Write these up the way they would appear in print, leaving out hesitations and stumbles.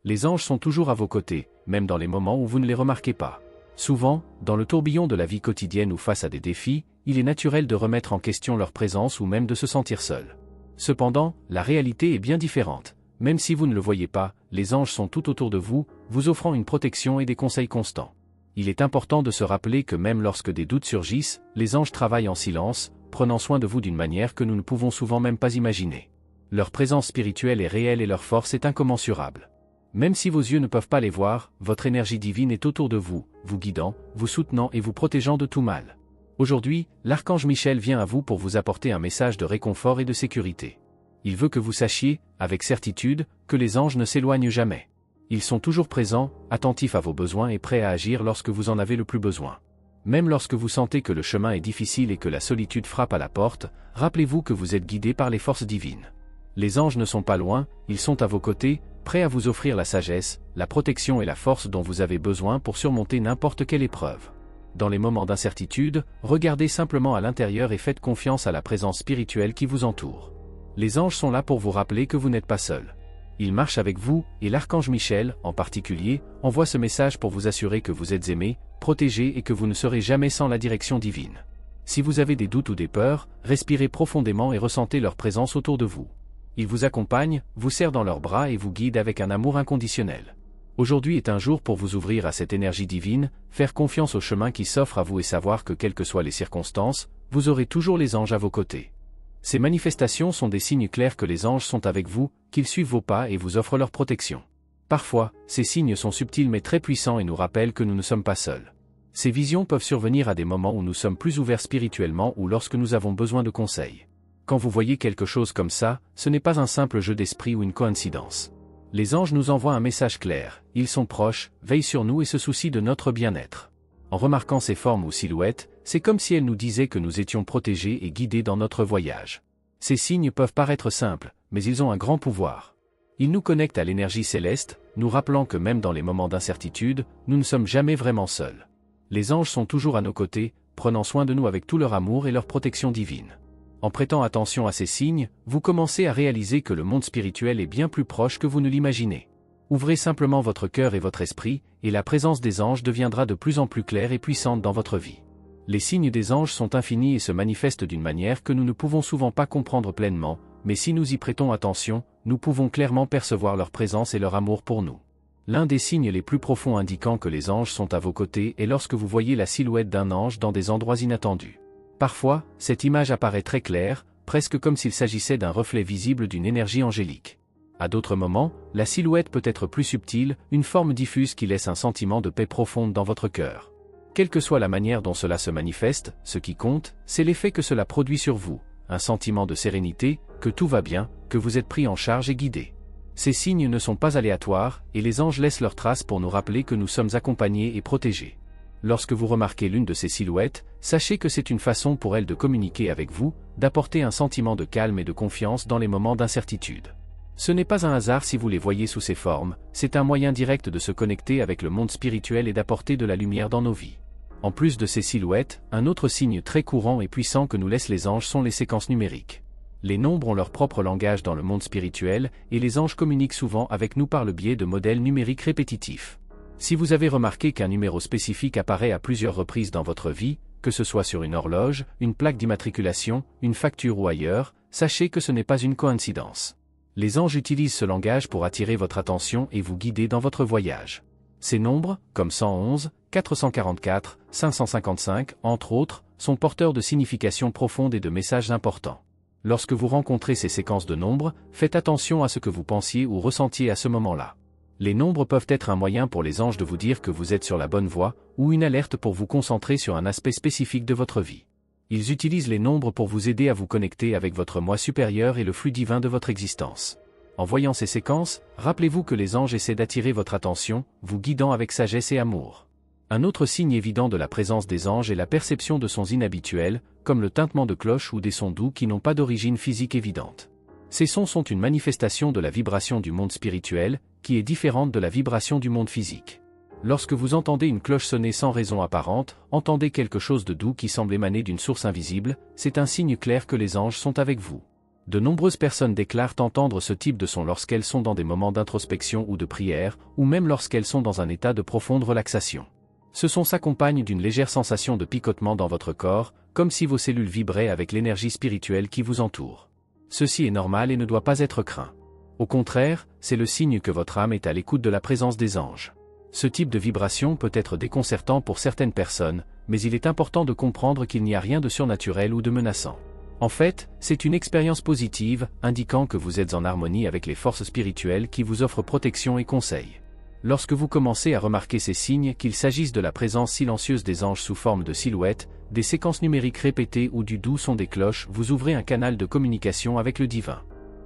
Les anges sont toujours à vos côtés, même dans les moments où vous ne les remarquez pas. Souvent, dans le tourbillon de la vie quotidienne ou face à des défis, il est naturel de remettre en question leur présence ou même de se sentir seul. Cependant, la réalité est bien différente. Même si vous ne le voyez pas, les anges sont tout autour de vous, vous offrant une protection et des conseils constants. Il est important de se rappeler que même lorsque des doutes surgissent, les anges travaillent en silence, prenant soin de vous d'une manière que nous ne pouvons souvent même pas imaginer. Leur présence spirituelle est réelle et leur force est incommensurable. Même si vos yeux ne peuvent pas les voir, votre énergie divine est autour de vous, vous guidant, vous soutenant et vous protégeant de tout mal. Aujourd'hui, l'archange Michel vient à vous pour vous apporter un message de réconfort et de sécurité. Il veut que vous sachiez, avec certitude, que les anges ne s'éloignent jamais. Ils sont toujours présents, attentifs à vos besoins et prêts à agir lorsque vous en avez le plus besoin. Même lorsque vous sentez que le chemin est difficile et que la solitude frappe à la porte, rappelez-vous que vous êtes guidé par les forces divines. Les anges ne sont pas loin, ils sont à vos côtés, prêts à vous offrir la sagesse, la protection et la force dont vous avez besoin pour surmonter n'importe quelle épreuve. Dans les moments d'incertitude, regardez simplement à l'intérieur et faites confiance à la présence spirituelle qui vous entoure. Les anges sont là pour vous rappeler que vous n'êtes pas seul. Ils marchent avec vous, et l'archange Michel, en particulier, envoie ce message pour vous assurer que vous êtes aimé, protégé et que vous ne serez jamais sans la direction divine. Si vous avez des doutes ou des peurs, respirez profondément et ressentez leur présence autour de vous. Ils vous accompagnent, vous serrent dans leurs bras et vous guident avec un amour inconditionnel. Aujourd'hui est un jour pour vous ouvrir à cette énergie divine, faire confiance au chemin qui s'offre à vous et savoir que quelles que soient les circonstances, vous aurez toujours les anges à vos côtés. Ces manifestations sont des signes clairs que les anges sont avec vous, qu'ils suivent vos pas et vous offrent leur protection. Parfois, ces signes sont subtils mais très puissants et nous rappellent que nous ne sommes pas seuls. Ces visions peuvent survenir à des moments où nous sommes plus ouverts spirituellement ou lorsque nous avons besoin de conseils. Quand vous voyez quelque chose comme ça, ce n'est pas un simple jeu d'esprit ou une coïncidence. Les anges nous envoient un message clair, ils sont proches, veillent sur nous et se soucient de notre bien-être. En remarquant ces formes ou silhouettes, c'est comme si elles nous disaient que nous étions protégés et guidés dans notre voyage. Ces signes peuvent paraître simples, mais ils ont un grand pouvoir. Ils nous connectent à l'énergie céleste, nous rappelant que même dans les moments d'incertitude, nous ne sommes jamais vraiment seuls. Les anges sont toujours à nos côtés, prenant soin de nous avec tout leur amour et leur protection divine. En prêtant attention à ces signes, vous commencez à réaliser que le monde spirituel est bien plus proche que vous ne l'imaginez. Ouvrez simplement votre cœur et votre esprit, et la présence des anges deviendra de plus en plus claire et puissante dans votre vie. Les signes des anges sont infinis et se manifestent d'une manière que nous ne pouvons souvent pas comprendre pleinement, mais si nous y prêtons attention, nous pouvons clairement percevoir leur présence et leur amour pour nous. L'un des signes les plus profonds indiquant que les anges sont à vos côtés est lorsque vous voyez la silhouette d'un ange dans des endroits inattendus. Parfois, cette image apparaît très claire, presque comme s'il s'agissait d'un reflet visible d'une énergie angélique. À d'autres moments, la silhouette peut être plus subtile, une forme diffuse qui laisse un sentiment de paix profonde dans votre cœur. Quelle que soit la manière dont cela se manifeste, ce qui compte, c'est l'effet que cela produit sur vous, un sentiment de sérénité, que tout va bien, que vous êtes pris en charge et guidé. Ces signes ne sont pas aléatoires, et les anges laissent leurs traces pour nous rappeler que nous sommes accompagnés et protégés. Lorsque vous remarquez l'une de ces silhouettes, sachez que c'est une façon pour elle de communiquer avec vous, d'apporter un sentiment de calme et de confiance dans les moments d'incertitude. Ce n'est pas un hasard si vous les voyez sous ces formes, c'est un moyen direct de se connecter avec le monde spirituel et d'apporter de la lumière dans nos vies. En plus de ces silhouettes, un autre signe très courant et puissant que nous laissent les anges sont les séquences numériques. Les nombres ont leur propre langage dans le monde spirituel, et les anges communiquent souvent avec nous par le biais de modèles numériques répétitifs. Si vous avez remarqué qu'un numéro spécifique apparaît à plusieurs reprises dans votre vie, que ce soit sur une horloge, une plaque d'immatriculation, une facture ou ailleurs, sachez que ce n'est pas une coïncidence. Les anges utilisent ce langage pour attirer votre attention et vous guider dans votre voyage. Ces nombres, comme 111, 444, 555, entre autres, sont porteurs de significations profondes et de messages importants. Lorsque vous rencontrez ces séquences de nombres, faites attention à ce que vous pensiez ou ressentiez à ce moment-là. Les nombres peuvent être un moyen pour les anges de vous dire que vous êtes sur la bonne voie, ou une alerte pour vous concentrer sur un aspect spécifique de votre vie. Ils utilisent les nombres pour vous aider à vous connecter avec votre moi supérieur et le flux divin de votre existence. En voyant ces séquences, rappelez-vous que les anges essaient d'attirer votre attention, vous guidant avec sagesse et amour. Un autre signe évident de la présence des anges est la perception de sons inhabituels, comme le tintement de cloches ou des sons doux qui n'ont pas d'origine physique évidente. Ces sons sont une manifestation de la vibration du monde spirituel, qui est différente de la vibration du monde physique. Lorsque vous entendez une cloche sonner sans raison apparente, entendez quelque chose de doux qui semble émaner d'une source invisible, c'est un signe clair que les anges sont avec vous. De nombreuses personnes déclarent entendre ce type de son lorsqu'elles sont dans des moments d'introspection ou de prière, ou même lorsqu'elles sont dans un état de profonde relaxation. Ce son s'accompagne d'une légère sensation de picotement dans votre corps, comme si vos cellules vibraient avec l'énergie spirituelle qui vous entoure. Ceci est normal et ne doit pas être craint. Au contraire, c'est le signe que votre âme est à l'écoute de la présence des anges. Ce type de vibration peut être déconcertant pour certaines personnes, mais il est important de comprendre qu'il n'y a rien de surnaturel ou de menaçant. En fait, c'est une expérience positive, indiquant que vous êtes en harmonie avec les forces spirituelles qui vous offrent protection et conseil. Lorsque vous commencez à remarquer ces signes, qu'il s'agisse de la présence silencieuse des anges sous forme de silhouettes, des séquences numériques répétées ou du doux son des cloches, vous ouvrez un canal de communication avec le divin.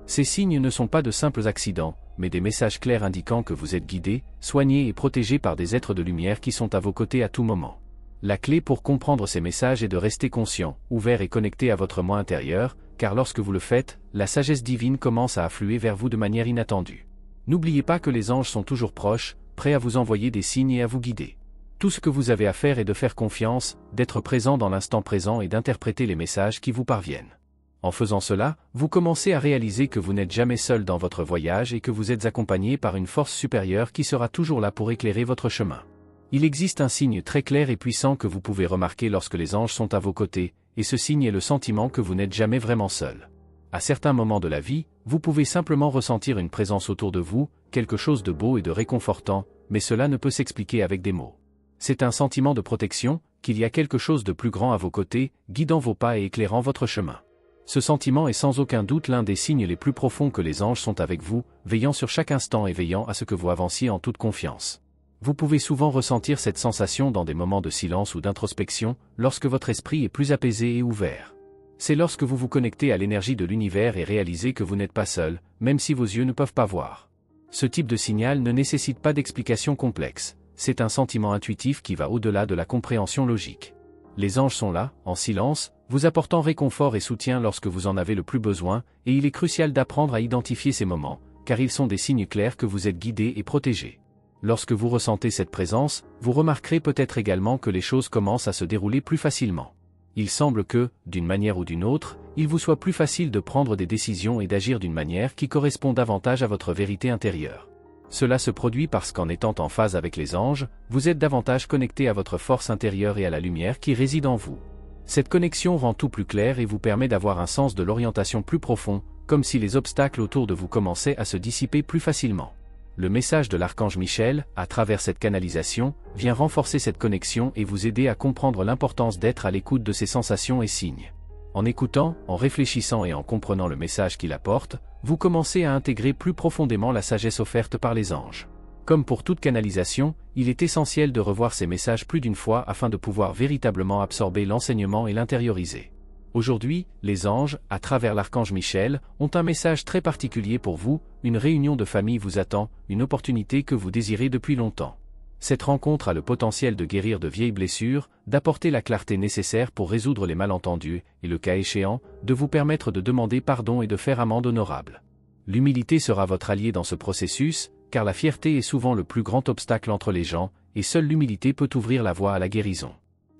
Ces signes ne sont pas de simples accidents, mais des messages clairs indiquant que vous êtes guidé, soigné et protégé par des êtres de lumière qui sont à vos côtés à tout moment. La clé pour comprendre ces messages est de rester conscient, ouvert et connecté à votre moi intérieur, car lorsque vous le faites, la sagesse divine commence à affluer vers vous de manière inattendue. N'oubliez pas que les anges sont toujours proches, prêts à vous envoyer des signes et à vous guider. Tout ce que vous avez à faire est de faire confiance, d'être présent dans l'instant présent et d'interpréter les messages qui vous parviennent. En faisant cela, vous commencez à réaliser que vous n'êtes jamais seul dans votre voyage et que vous êtes accompagné par une force supérieure qui sera toujours là pour éclairer votre chemin. Il existe un signe très clair et puissant que vous pouvez remarquer lorsque les anges sont à vos côtés, et ce signe est le sentiment que vous n'êtes jamais vraiment seul. À certains moments de la vie, vous pouvez simplement ressentir une présence autour de vous, quelque chose de beau et de réconfortant, mais cela ne peut s'expliquer avec des mots. C'est un sentiment de protection, qu'il y a quelque chose de plus grand à vos côtés, guidant vos pas et éclairant votre chemin. Ce sentiment est sans aucun doute l'un des signes les plus profonds que les anges sont avec vous, veillant sur chaque instant et veillant à ce que vous avanciez en toute confiance. Vous pouvez souvent ressentir cette sensation dans des moments de silence ou d'introspection, lorsque votre esprit est plus apaisé et ouvert. C'est lorsque vous vous connectez à l'énergie de l'univers et réalisez que vous n'êtes pas seul, même si vos yeux ne peuvent pas voir. Ce type de signal ne nécessite pas d'explication complexe, c'est un sentiment intuitif qui va au-delà de la compréhension logique. Les anges sont là, en silence, vous apportant réconfort et soutien lorsque vous en avez le plus besoin, et il est crucial d'apprendre à identifier ces moments, car ils sont des signes clairs que vous êtes guidé et protégé. Lorsque vous ressentez cette présence, vous remarquerez peut-être également que les choses commencent à se dérouler plus facilement. Il semble que, d'une manière ou d'une autre, il vous soit plus facile de prendre des décisions et d'agir d'une manière qui correspond davantage à votre vérité intérieure. Cela se produit parce qu'en étant en phase avec les anges, vous êtes davantage connecté à votre force intérieure et à la lumière qui réside en vous. Cette connexion rend tout plus clair et vous permet d'avoir un sens de l'orientation plus profond, comme si les obstacles autour de vous commençaient à se dissiper plus facilement. Le message de l'archange Michel, à travers cette canalisation, vient renforcer cette connexion et vous aider à comprendre l'importance d'être à l'écoute de ces sensations et signes. En écoutant, en réfléchissant et en comprenant le message qu'il apporte, vous commencez à intégrer plus profondément la sagesse offerte par les anges. Comme pour toute canalisation, il est essentiel de revoir ces messages plus d'une fois afin de pouvoir véritablement absorber l'enseignement et l'intérioriser. Aujourd'hui, les anges, à travers l'archange Michel, ont un message très particulier pour vous, une réunion de famille vous attend, une opportunité que vous désirez depuis longtemps. Cette rencontre a le potentiel de guérir de vieilles blessures, d'apporter la clarté nécessaire pour résoudre les malentendus, et le cas échéant, de vous permettre de demander pardon et de faire amende honorable. L'humilité sera votre allié dans ce processus, car la fierté est souvent le plus grand obstacle entre les gens, et seule l'humilité peut ouvrir la voie à la guérison.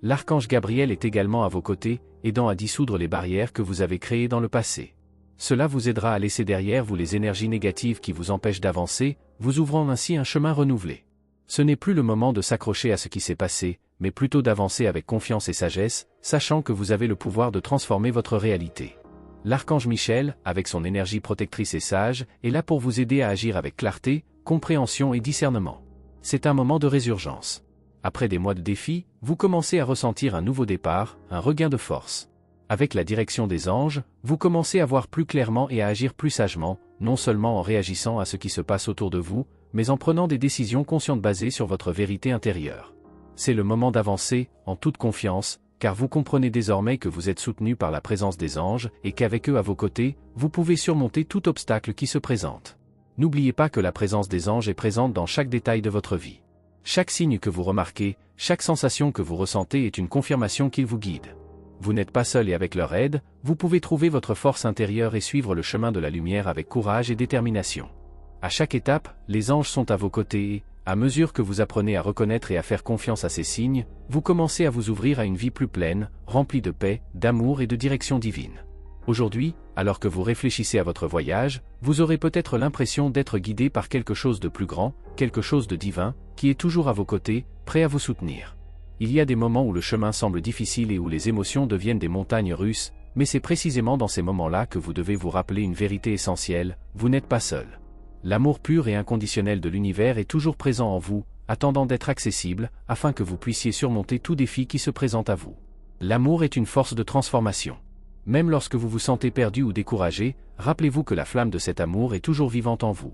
L'archange Gabriel est également à vos côtés, aidant à dissoudre les barrières que vous avez créées dans le passé. Cela vous aidera à laisser derrière vous les énergies négatives qui vous empêchent d'avancer, vous ouvrant ainsi un chemin renouvelé. Ce n'est plus le moment de s'accrocher à ce qui s'est passé, mais plutôt d'avancer avec confiance et sagesse, sachant que vous avez le pouvoir de transformer votre réalité. L'archange Michel, avec son énergie protectrice et sage, est là pour vous aider à agir avec clarté, compréhension et discernement. C'est un moment de résurgence. Après des mois de défis, vous commencez à ressentir un nouveau départ, un regain de force. Avec la direction des anges, vous commencez à voir plus clairement et à agir plus sagement, non seulement en réagissant à ce qui se passe autour de vous, mais en prenant des décisions conscientes basées sur votre vérité intérieure. C'est le moment d'avancer, en toute confiance, car vous comprenez désormais que vous êtes soutenu par la présence des anges et qu'avec eux à vos côtés, vous pouvez surmonter tout obstacle qui se présente. N'oubliez pas que la présence des anges est présente dans chaque détail de votre vie. Chaque signe que vous remarquez, chaque sensation que vous ressentez est une confirmation qu'ils vous guident. Vous n'êtes pas seul et avec leur aide, vous pouvez trouver votre force intérieure et suivre le chemin de la lumière avec courage et détermination. À chaque étape, les anges sont à vos côtés et, à mesure que vous apprenez à reconnaître et à faire confiance à ces signes, vous commencez à vous ouvrir à une vie plus pleine, remplie de paix, d'amour et de direction divine. Aujourd'hui, alors que vous réfléchissez à votre voyage, vous aurez peut-être l'impression d'être guidé par quelque chose de plus grand, quelque chose de divin, qui est toujours à vos côtés, prêt à vous soutenir. Il y a des moments où le chemin semble difficile et où les émotions deviennent des montagnes russes, mais c'est précisément dans ces moments-là que vous devez vous rappeler une vérité essentielle, vous n'êtes pas seul. L'amour pur et inconditionnel de l'univers est toujours présent en vous, attendant d'être accessible, afin que vous puissiez surmonter tout défi qui se présente à vous. L'amour est une force de transformation. Même lorsque vous vous sentez perdu ou découragé, rappelez-vous que la flamme de cet amour est toujours vivante en vous.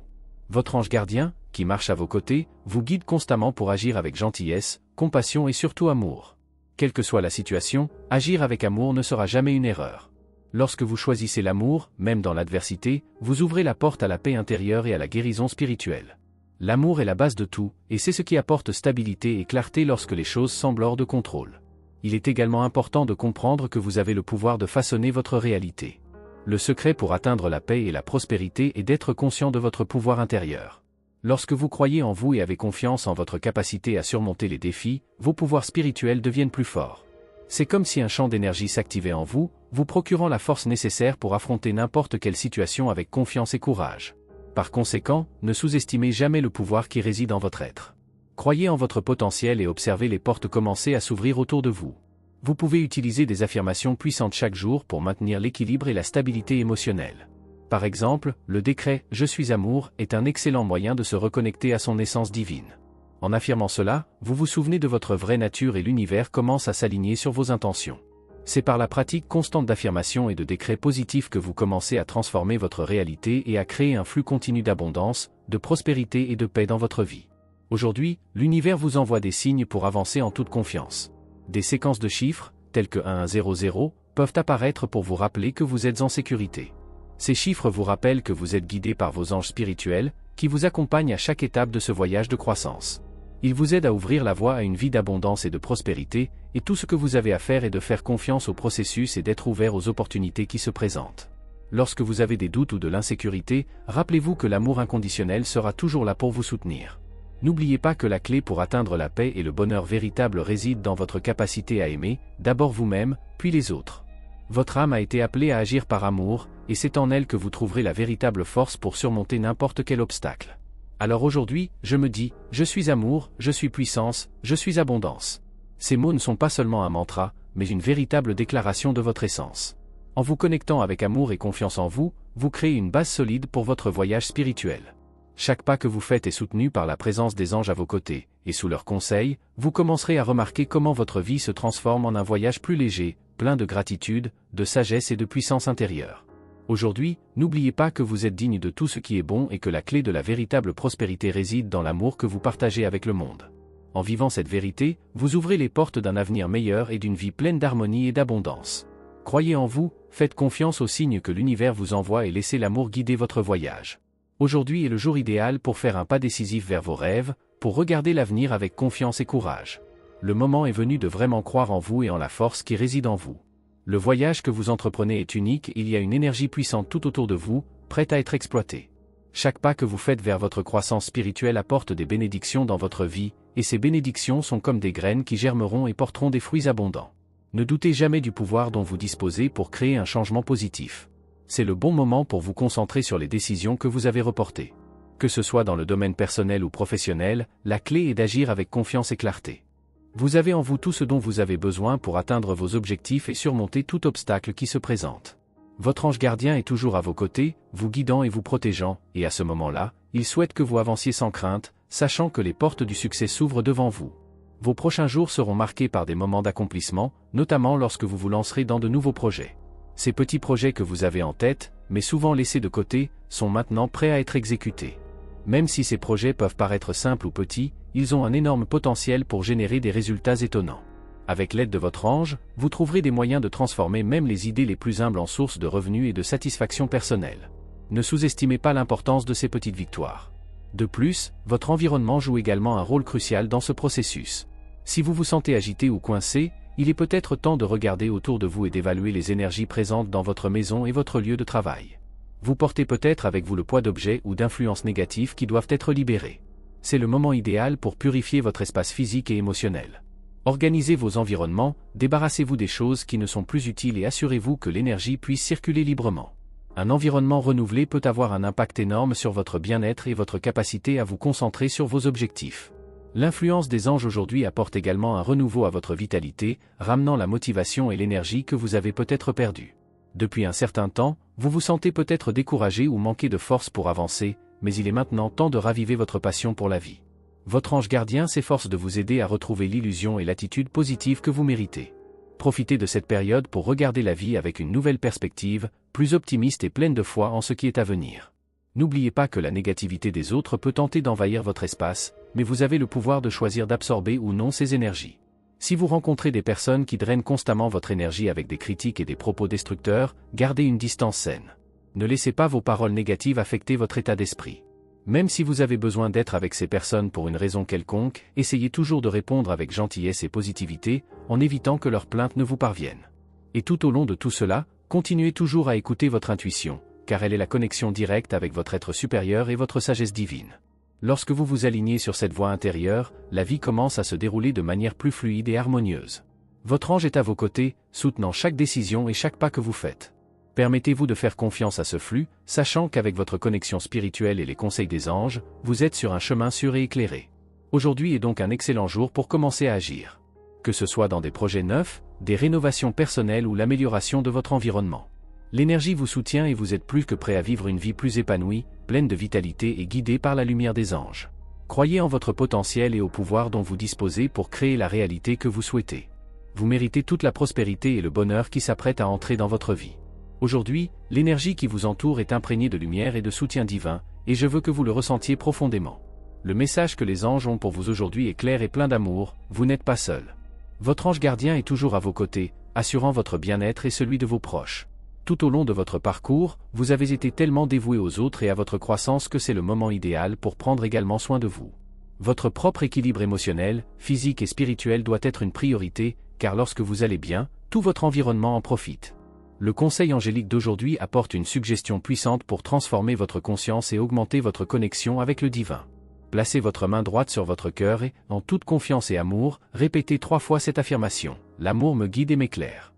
Votre ange gardien, qui marche à vos côtés, vous guide constamment pour agir avec gentillesse, compassion et surtout amour. Quelle que soit la situation, agir avec amour ne sera jamais une erreur. Lorsque vous choisissez l'amour, même dans l'adversité, vous ouvrez la porte à la paix intérieure et à la guérison spirituelle. L'amour est la base de tout, et c'est ce qui apporte stabilité et clarté lorsque les choses semblent hors de contrôle. Il est également important de comprendre que vous avez le pouvoir de façonner votre réalité. Le secret pour atteindre la paix et la prospérité est d'être conscient de votre pouvoir intérieur. Lorsque vous croyez en vous et avez confiance en votre capacité à surmonter les défis, vos pouvoirs spirituels deviennent plus forts. C'est comme si un champ d'énergie s'activait en vous, vous procurant la force nécessaire pour affronter n'importe quelle situation avec confiance et courage. Par conséquent, ne sous-estimez jamais le pouvoir qui réside en votre être. Croyez en votre potentiel et observez les portes commencer à s'ouvrir autour de vous. Vous pouvez utiliser des affirmations puissantes chaque jour pour maintenir l'équilibre et la stabilité émotionnelle. Par exemple, le décret « Je suis amour » est un excellent moyen de se reconnecter à son essence divine. En affirmant cela, vous vous souvenez de votre vraie nature et l'univers commence à s'aligner sur vos intentions. C'est par la pratique constante d'affirmations et de décrets positifs que vous commencez à transformer votre réalité et à créer un flux continu d'abondance, de prospérité et de paix dans votre vie. Aujourd'hui, l'univers vous envoie des signes pour avancer en toute confiance. Des séquences de chiffres, tels que 1100, peuvent apparaître pour vous rappeler que vous êtes en sécurité. Ces chiffres vous rappellent que vous êtes guidé par vos anges spirituels, qui vous accompagnent à chaque étape de ce voyage de croissance. Ils vous aident à ouvrir la voie à une vie d'abondance et de prospérité, et tout ce que vous avez à faire est de faire confiance au processus et d'être ouvert aux opportunités qui se présentent. Lorsque vous avez des doutes ou de l'insécurité, rappelez-vous que l'amour inconditionnel sera toujours là pour vous soutenir. N'oubliez pas que la clé pour atteindre la paix et le bonheur véritable réside dans votre capacité à aimer, d'abord vous-même, puis les autres. Votre âme a été appelée à agir par amour, et c'est en elle que vous trouverez la véritable force pour surmonter n'importe quel obstacle. Alors aujourd'hui, je me dis, je suis amour, je suis puissance, je suis abondance. Ces mots ne sont pas seulement un mantra, mais une véritable déclaration de votre essence. En vous connectant avec amour et confiance en vous, vous créez une base solide pour votre voyage spirituel. Chaque pas que vous faites est soutenu par la présence des anges à vos côtés, et sous leurs conseils, vous commencerez à remarquer comment votre vie se transforme en un voyage plus léger, plein de gratitude, de sagesse et de puissance intérieure. Aujourd'hui, n'oubliez pas que vous êtes digne de tout ce qui est bon et que la clé de la véritable prospérité réside dans l'amour que vous partagez avec le monde. En vivant cette vérité, vous ouvrez les portes d'un avenir meilleur et d'une vie pleine d'harmonie et d'abondance. Croyez en vous, faites confiance aux signes que l'univers vous envoie et laissez l'amour guider votre voyage. Aujourd'hui est le jour idéal pour faire un pas décisif vers vos rêves, pour regarder l'avenir avec confiance et courage. Le moment est venu de vraiment croire en vous et en la force qui réside en vous. Le voyage que vous entreprenez est unique, il y a une énergie puissante tout autour de vous, prête à être exploitée. Chaque pas que vous faites vers votre croissance spirituelle apporte des bénédictions dans votre vie, et ces bénédictions sont comme des graines qui germeront et porteront des fruits abondants. Ne doutez jamais du pouvoir dont vous disposez pour créer un changement positif. C'est le bon moment pour vous concentrer sur les décisions que vous avez reportées. Que ce soit dans le domaine personnel ou professionnel, la clé est d'agir avec confiance et clarté. Vous avez en vous tout ce dont vous avez besoin pour atteindre vos objectifs et surmonter tout obstacle qui se présente. Votre ange gardien est toujours à vos côtés, vous guidant et vous protégeant, et à ce moment-là, il souhaite que vous avanciez sans crainte, sachant que les portes du succès s'ouvrent devant vous. Vos prochains jours seront marqués par des moments d'accomplissement, notamment lorsque vous vous lancerez dans de nouveaux projets. Ces petits projets que vous avez en tête, mais souvent laissés de côté, sont maintenant prêts à être exécutés. Même si ces projets peuvent paraître simples ou petits, ils ont un énorme potentiel pour générer des résultats étonnants. Avec l'aide de votre ange, vous trouverez des moyens de transformer même les idées les plus humbles en source de revenus et de satisfaction personnelle. Ne sous-estimez pas l'importance de ces petites victoires. De plus, votre environnement joue également un rôle crucial dans ce processus. Si vous vous sentez agité ou coincé, il est peut-être temps de regarder autour de vous et d'évaluer les énergies présentes dans votre maison et votre lieu de travail. Vous portez peut-être avec vous le poids d'objets ou d'influences négatives qui doivent être libérés. C'est le moment idéal pour purifier votre espace physique et émotionnel. Organisez vos environnements, débarrassez-vous des choses qui ne sont plus utiles et assurez-vous que l'énergie puisse circuler librement. Un environnement renouvelé peut avoir un impact énorme sur votre bien-être et votre capacité à vous concentrer sur vos objectifs. L'influence des anges aujourd'hui apporte également un renouveau à votre vitalité, ramenant la motivation et l'énergie que vous avez peut-être perdues. Depuis un certain temps, vous vous sentez peut-être découragé ou manquer de force pour avancer, mais il est maintenant temps de raviver votre passion pour la vie. Votre ange gardien s'efforce de vous aider à retrouver l'illusion et l'attitude positive que vous méritez. Profitez de cette période pour regarder la vie avec une nouvelle perspective, plus optimiste et pleine de foi en ce qui est à venir. N'oubliez pas que la négativité des autres peut tenter d'envahir votre espace, mais vous avez le pouvoir de choisir d'absorber ou non ces énergies. Si vous rencontrez des personnes qui drainent constamment votre énergie avec des critiques et des propos destructeurs, gardez une distance saine. Ne laissez pas vos paroles négatives affecter votre état d'esprit. Même si vous avez besoin d'être avec ces personnes pour une raison quelconque, essayez toujours de répondre avec gentillesse et positivité, en évitant que leurs plaintes ne vous parviennent. Et tout au long de tout cela, continuez toujours à écouter votre intuition, car elle est la connexion directe avec votre être supérieur et votre sagesse divine. Lorsque vous vous alignez sur cette voie intérieure, la vie commence à se dérouler de manière plus fluide et harmonieuse. Votre ange est à vos côtés, soutenant chaque décision et chaque pas que vous faites. Permettez-vous de faire confiance à ce flux, sachant qu'avec votre connexion spirituelle et les conseils des anges, vous êtes sur un chemin sûr et éclairé. Aujourd'hui est donc un excellent jour pour commencer à agir. Que ce soit dans des projets neufs, des rénovations personnelles ou l'amélioration de votre environnement. L'énergie vous soutient et vous êtes plus que prêt à vivre une vie plus épanouie, pleine de vitalité et guidée par la lumière des anges. Croyez en votre potentiel et au pouvoir dont vous disposez pour créer la réalité que vous souhaitez. Vous méritez toute la prospérité et le bonheur qui s'apprêtent à entrer dans votre vie. Aujourd'hui, l'énergie qui vous entoure est imprégnée de lumière et de soutien divin, et je veux que vous le ressentiez profondément. Le message que les anges ont pour vous aujourd'hui est clair et plein d'amour, vous n'êtes pas seul. Votre ange gardien est toujours à vos côtés, assurant votre bien-être et celui de vos proches. Tout au long de votre parcours, vous avez été tellement dévoué aux autres et à votre croissance que c'est le moment idéal pour prendre également soin de vous. Votre propre équilibre émotionnel, physique et spirituel doit être une priorité, car lorsque vous allez bien, tout votre environnement en profite. Le conseil angélique d'aujourd'hui apporte une suggestion puissante pour transformer votre conscience et augmenter votre connexion avec le divin. Placez votre main droite sur votre cœur et, en toute confiance et amour, répétez 3 fois cette affirmation. L'amour me guide et m'éclaire.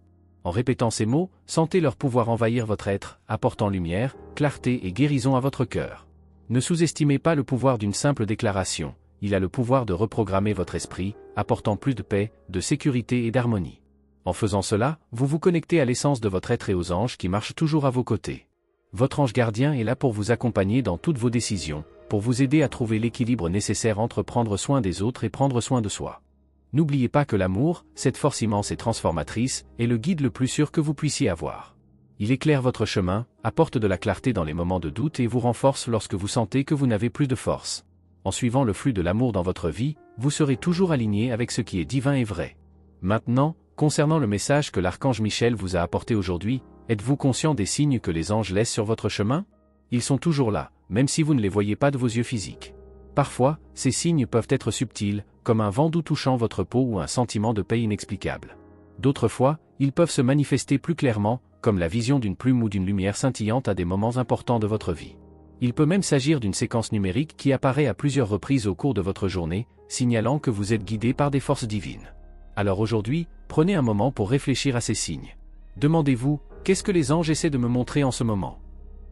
En répétant ces mots, sentez leur pouvoir envahir votre être, apportant lumière, clarté et guérison à votre cœur. Ne sous-estimez pas le pouvoir d'une simple déclaration, il a le pouvoir de reprogrammer votre esprit, apportant plus de paix, de sécurité et d'harmonie. En faisant cela, vous vous connectez à l'essence de votre être et aux anges qui marchent toujours à vos côtés. Votre ange gardien est là pour vous accompagner dans toutes vos décisions, pour vous aider à trouver l'équilibre nécessaire entre prendre soin des autres et prendre soin de soi. N'oubliez pas que l'amour, cette force immense et transformatrice, est le guide le plus sûr que vous puissiez avoir. Il éclaire votre chemin, apporte de la clarté dans les moments de doute et vous renforce lorsque vous sentez que vous n'avez plus de force. En suivant le flux de l'amour dans votre vie, vous serez toujours aligné avec ce qui est divin et vrai. Maintenant, concernant le message que l'archange Michel vous a apporté aujourd'hui, êtes-vous conscient des signes que les anges laissent sur votre chemin? Ils sont toujours là, même si vous ne les voyez pas de vos yeux physiques. Parfois, ces signes peuvent être subtils, comme un vent doux touchant votre peau ou un sentiment de paix inexplicable. D'autres fois, ils peuvent se manifester plus clairement, comme la vision d'une plume ou d'une lumière scintillante à des moments importants de votre vie. Il peut même s'agir d'une séquence numérique qui apparaît à plusieurs reprises au cours de votre journée, signalant que vous êtes guidé par des forces divines. Alors aujourd'hui, prenez un moment pour réfléchir à ces signes. Demandez-vous, qu'est-ce que les anges essaient de me montrer en ce moment?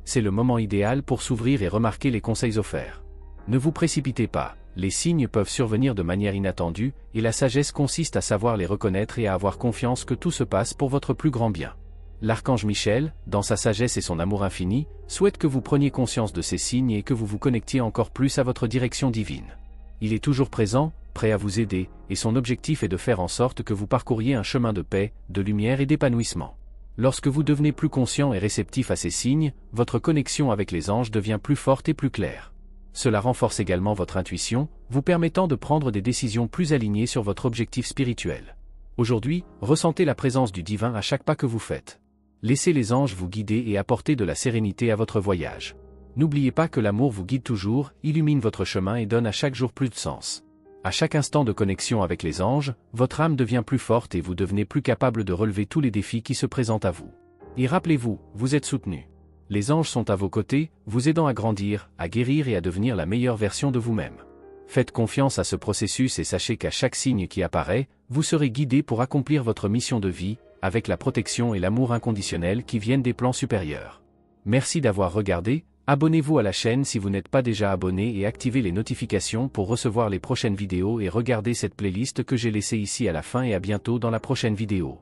C'est le moment idéal pour s'ouvrir et remarquer les conseils offerts. Ne vous précipitez pas, les signes peuvent survenir de manière inattendue, et la sagesse consiste à savoir les reconnaître et à avoir confiance que tout se passe pour votre plus grand bien. L'archange Michel, dans sa sagesse et son amour infini, souhaite que vous preniez conscience de ces signes et que vous vous connectiez encore plus à votre direction divine. Il est toujours présent, prêt à vous aider, et son objectif est de faire en sorte que vous parcouriez un chemin de paix, de lumière et d'épanouissement. Lorsque vous devenez plus conscient et réceptif à ces signes, votre connexion avec les anges devient plus forte et plus claire. Cela renforce également votre intuition, vous permettant de prendre des décisions plus alignées sur votre objectif spirituel. Aujourd'hui, ressentez la présence du divin à chaque pas que vous faites. Laissez les anges vous guider et apporter de la sérénité à votre voyage. N'oubliez pas que l'amour vous guide toujours, illumine votre chemin et donne à chaque jour plus de sens. À chaque instant de connexion avec les anges, votre âme devient plus forte et vous devenez plus capable de relever tous les défis qui se présentent à vous. Et rappelez-vous, vous êtes soutenu. Les anges sont à vos côtés, vous aidant à grandir, à guérir et à devenir la meilleure version de vous-même. Faites confiance à ce processus et sachez qu'à chaque signe qui apparaît, vous serez guidé pour accomplir votre mission de vie, avec la protection et l'amour inconditionnel qui viennent des plans supérieurs. Merci d'avoir regardé, abonnez-vous à la chaîne si vous n'êtes pas déjà abonné et activez les notifications pour recevoir les prochaines vidéos et regardez cette playlist que j'ai laissée ici à la fin et à bientôt dans la prochaine vidéo.